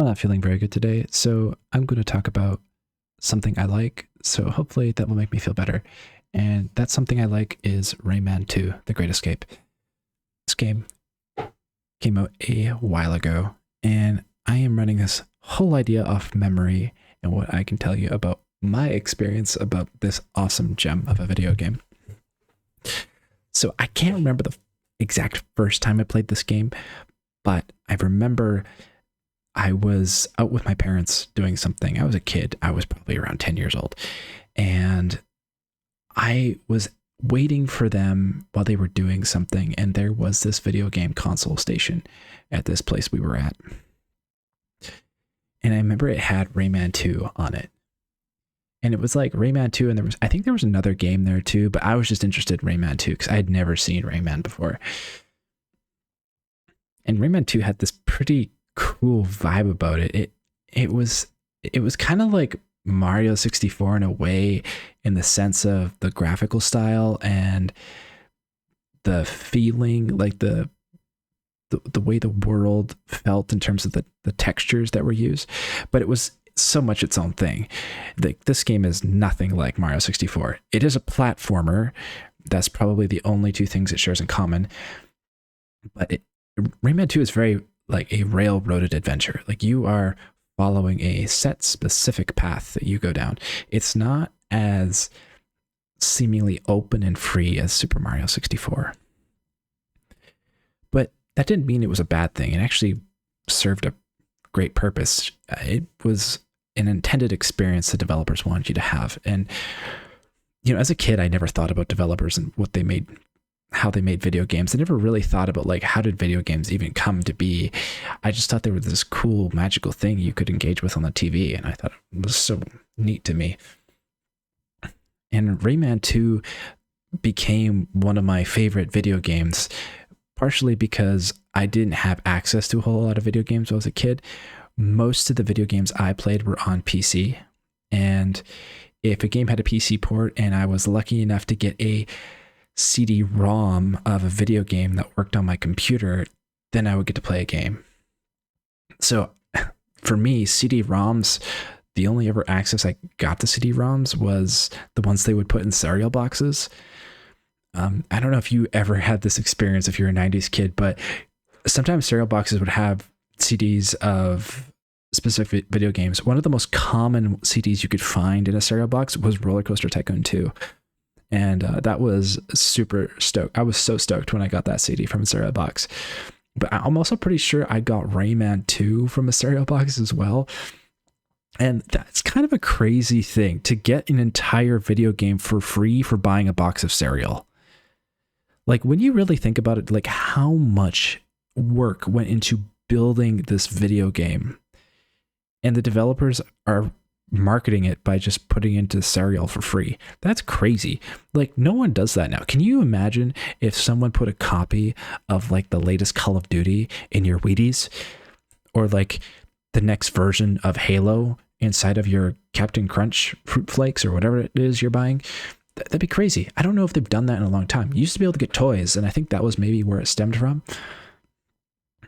I'm not feeling very good today, so I'm going to talk about something I like. So hopefully that will make me feel better. And that something I like is Rayman 2, The Great Escape. This game came out a while ago, and I am running this whole idea off memory and what I can tell you about my experience about this awesome gem of a video game. So I can't remember the exact first time I played this game, but I remember I was out with my parents doing something. I was a kid. I was probably around 10 years old. And I was waiting for them while they were doing something. And there was this video game console station at this place we were at. And I remember it had Rayman 2 on it. And it was like Rayman 2, and I think there was another game there too, but I was just interested in Rayman 2 because I had never seen Rayman before. And Rayman 2 had this pretty cool vibe about it. It was kind of like Mario 64 in a way, in the sense of the graphical style and the feeling, like the way the world felt in terms of the textures that were used. But it was so much its own thing. This game is nothing like Mario 64. It is a platformer. That's probably the only two things it shares in common. But Rayman 2 is very like a railroaded adventure. Like, you are following a set specific path that you go down. It's not as seemingly open and free as Super Mario 64. But that didn't mean it was a bad thing. It actually served a great purpose. It was an intended experience the developers wanted you to have. And, you know, as a kid, I never thought about developers and what they made, how they made video games. I never really thought about, like, how did video games even come to be? I just thought they were this cool, magical thing you could engage with on the TV. And I thought it was so neat to me. And Rayman 2 became one of my favorite video games, partially because I didn't have access to a whole lot of video games when I was a kid. Most of the video games I played were on PC. And if a game had a PC port and I was lucky enough to get a CD-ROM of a video game that worked on my computer, then I would get to play a game. So for me, CD-ROMs, the only ever access I got to CD-ROMs was the ones they would put in cereal boxes. I don't know if you ever had this experience if you're a 90s kid, but sometimes cereal boxes would have CDs of specific video games. One of the most common CDs you could find in a cereal box was Roller Coaster Tycoon 2. And that was super stoked. I was so stoked when I got that CD from a cereal box. But I'm also pretty sure I got Rayman 2 from a cereal box as well. And that's kind of a crazy thing, to get an entire video game for free for buying a box of cereal. Like, when you really think about it, like how much work went into building this video game, and the developers are marketing it by just putting into cereal for free. That's crazy. Like, no one does that now. Can you imagine if someone put a copy of, like, the latest Call of Duty in your Wheaties, or like the next version of Halo inside of your Captain Crunch Fruit Flakes or whatever it is you're buying? That'd be crazy. I don't know if they've done that in a long time. You used to be able to get toys, and I think that was maybe where it stemmed from.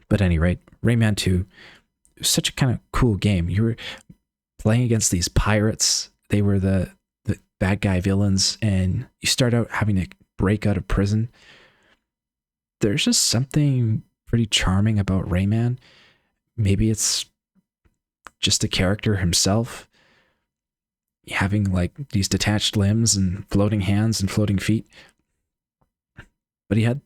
But at any rate, Rayman 2 was such a kind of cool game. You were playing against these pirates. They were the bad guy villains, and you start out having to break out of prison. There's just something pretty charming about Rayman. Maybe it's just the character himself, having like these detached limbs and floating hands and floating feet. But he had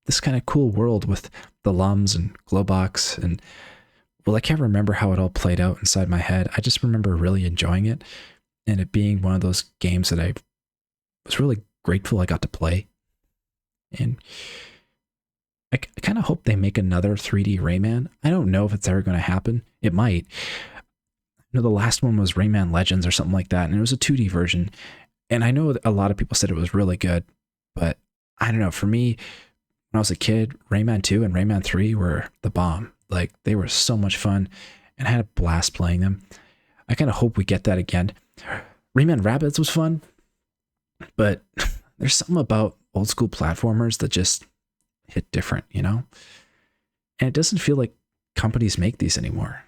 this kind of cool world with the lums and glowbox, and, well, I can't remember how it all played out inside my head. I just remember really enjoying it, and it being one of those games that I was really grateful I got to play. And I kind of hope they make another 3D Rayman. I don't know if it's ever going to happen. It might. I know the last one was Rayman Legends or something like that, and it was a 2D version. And I know a lot of people said it was really good, but I don't know. For me, when I was a kid, Rayman 2 and Rayman 3 were the bomb. Like, they were so much fun, and I had a blast playing them. I kind of hope we get that again. Rayman Rabbids was fun, but there's something about old school platformers that just hit different, you know? And it doesn't feel like companies make these anymore.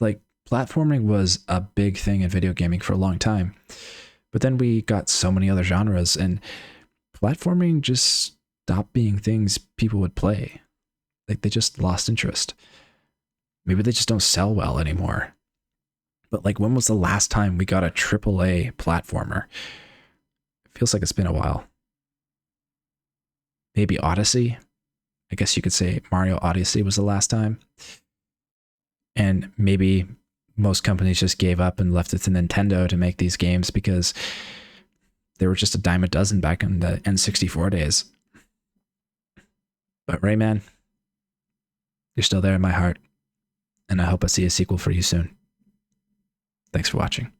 Like, platforming was a big thing in video gaming for a long time. But then we got so many other genres, and platforming just stopped being things people would play. Like, they just lost interest. Maybe they just don't sell well anymore. But like, when was the last time we got a AAA platformer? It feels like it's been a while. Maybe Odyssey. I guess you could say Mario Odyssey was the last time. And maybe most companies just gave up and left it to Nintendo to make these games because they were just a dime a dozen back in the N64 days. But Rayman, you're still there in my heart, and I hope I see a sequel for you soon. Thanks for watching.